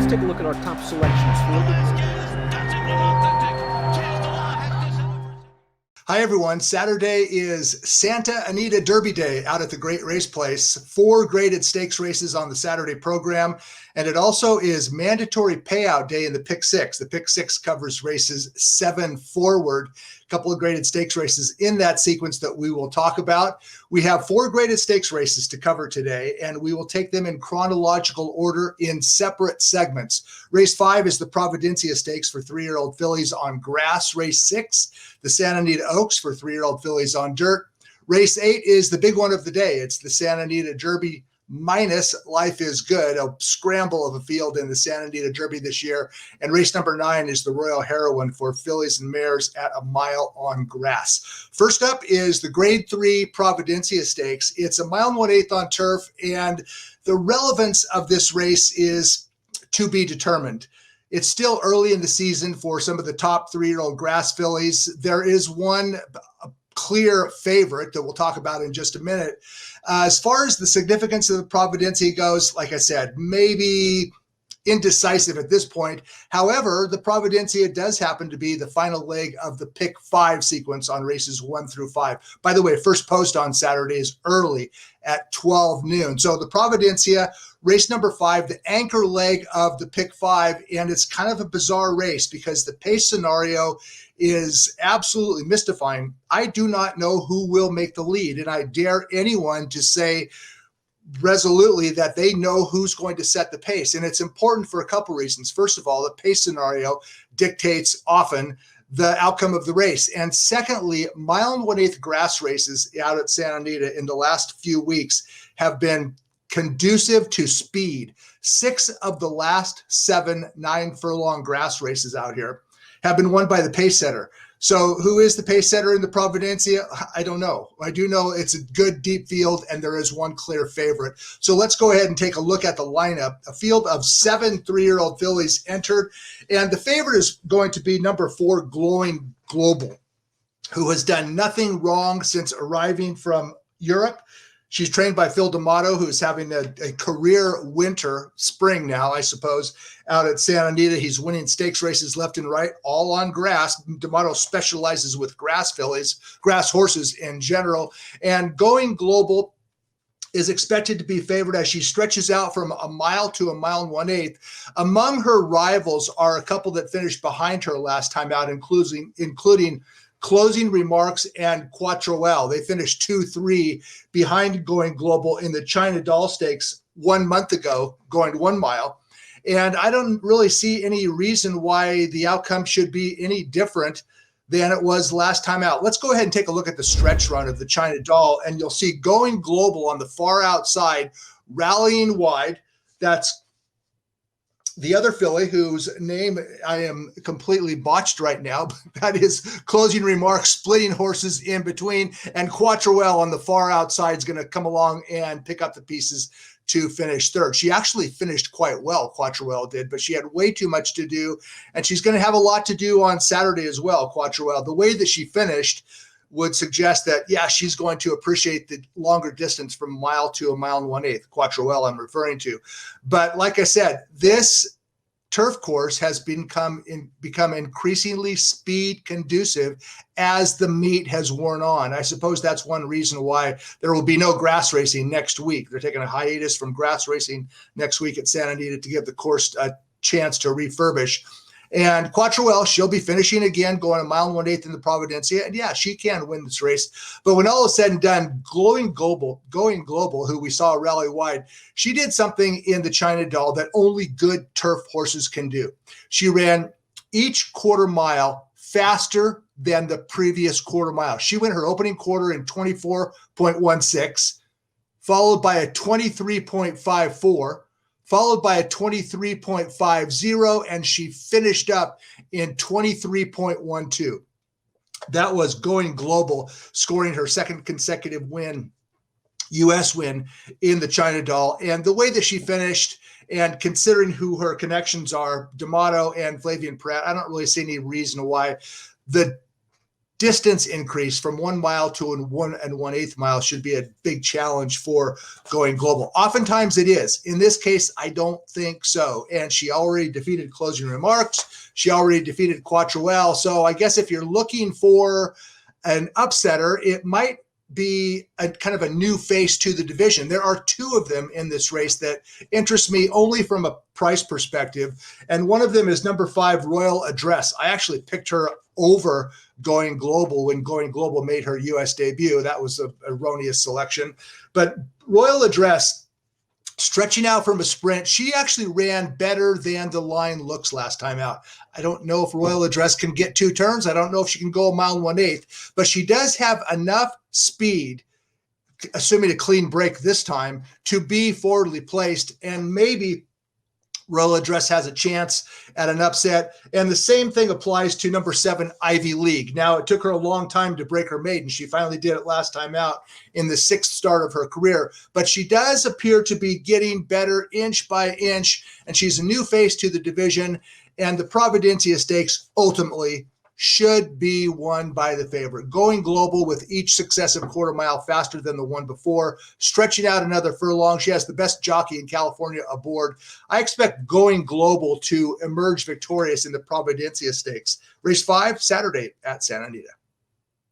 let's take a look at our top selections for Hi, everyone. Saturday is Santa Anita Derby Day out at the Great Race Place. 4 graded stakes races on the Saturday program. And it also is mandatory payout day in the Pick 6. The Pick 6 covers races 7 forward. A couple of graded stakes races in that sequence that we will talk about. We have 4 graded stakes races to cover today, and we will take them in chronological order in separate segments. Race 5 is the Providencia Stakes for 3-year-old fillies on grass. Race 6, the Santa Anita Oaks for 3-year-old fillies on dirt. Race 8 is the big one of the day. It's the Santa Anita Derby minus Life is Good, a scramble of a field in the Santa Anita Derby this year. And race number 9 is the Royal Heroine for fillies and mares at a mile on grass. First up is the Grade 3 Providencia Stakes. It's a mile and 1/8 on turf, and the relevance of this race is to be determined. It's still early in the season for some of the top 3-year-old grass fillies. There is one clear favorite that we'll talk about in just a minute. As far as the significance of the Providencia goes, like I said, maybe indecisive at this point. However, the Providencia does happen to be the final leg of the Pick 5 sequence on races 1 through 5. By the way, first post on Saturday is early at 12 noon. So the Providencia, race number 5, the anchor leg of the Pick 5, and it's kind of a bizarre race because the pace scenario is absolutely mystifying. I do not know who will make the lead, and I dare anyone to say resolutely that they know who's going to set the pace. And it's important for a couple reasons. First of all, the pace scenario dictates often the outcome of the race. And secondly, mile and 1/8 grass races out at Santa Anita in the last few weeks have been conducive to speed. 6 of the last 7 9-furlong grass races out here have been won by the pace setter. So who is the pace setter in the Providencia? I don't know. I do know it's a good deep field, and there is one clear favorite. So let's go ahead and take a look at the lineup. A field of 7 3-year-old fillies entered, and the favorite is going to be number 4, Glowing Global, who has done nothing wrong since arriving from Europe. She's trained by Phil D'Amato, who is having a career spring now, I suppose, out at Santa Anita. He's winning stakes races left and right, all on grass. D'Amato specializes with grass fillies, grass horses in general. And Going Global is expected to be favored as she stretches out from a mile to a mile and 1/8. Among her rivals are a couple that finished behind her last time out, including Closing Remarks and Quattroel. They finished 2-3 behind Going Global in the China Doll Stakes 1 month ago, going 1 mile. And I don't really see any reason why the outcome should be any different than it was last time out. Let's go ahead and take a look at the stretch run of the China Doll, and you'll see Going Global on the far outside, rallying wide. That's the other filly, whose name I am completely botched right now, that is Closing Remarks, splitting horses in between, and Quattroel on the far outside is going to come along and pick up the pieces to finish third. She actually finished quite well, Quattroel did, but she had way too much to do, and she's going to have a lot to do on Saturday as well, Quattroel. The way that she finished would suggest that, yeah, she's going to appreciate the longer distance from a mile to a mile and 1/8, Quattroel I'm referring to. But like I said, this turf course has become increasingly speed conducive as the meet has worn on. I suppose that's one reason why there will be no grass racing next week. They're taking a hiatus from grass racing next week at Santa Anita to give the course a chance to refurbish. And Quattroel, she'll be finishing again, going a mile and 1/8 in the Providencia. And yeah, she can win this race. But when all is said and done, Going Global, who we saw rally wide, she did something in the China Doll that only good turf horses can do. She ran each quarter mile faster than the previous quarter mile. She went her opening quarter in 24.16, followed by a 23.54, followed by a 23.50, and she finished up in 23.12. That was Going Global, scoring her second consecutive win, U.S. win in the China Doll. And the way that she finished, and considering who her connections are, D'Amato and Flavien Prat, I don't really see any reason why the distance increase from 1 mile to 1 1/8 mile should be a big challenge for Going Global. Oftentimes it is. In this case, I don't think so. And she already defeated Closing Remarks. She already defeated Quattroel. So I guess if you're looking for an upsetter, it might be a kind of a new face to the division. There are 2 of them in this race that interest me only from a price perspective. And one of them is number 5, Royal Address. I actually picked her over Going Global when Going Global made her US debut. That was an erroneous selection. But Royal Address, stretching out from a sprint, she actually ran better than the line looks last time out. I don't know if Royal Address can get 2 turns. I don't know if she can go 1 1/8, but she does have enough speed, assuming a clean break this time, to be forwardly placed, and maybe Royal Address has a chance at an upset. And the same thing applies to number 7, Ivy League. Now, it took her a long time to break her maiden. She finally did it last time out in the 6th start of her career. But she does appear to be getting better inch by inch, and she's a new face to the division. And the Providencia Stakes ultimately should be won by the favorite. Going Global with each successive quarter mile faster than the one before, stretching out another furlong. She has the best jockey in California aboard. I expect Going Global to emerge victorious in the Providencia Stakes. Race 5, Saturday at Santa Anita.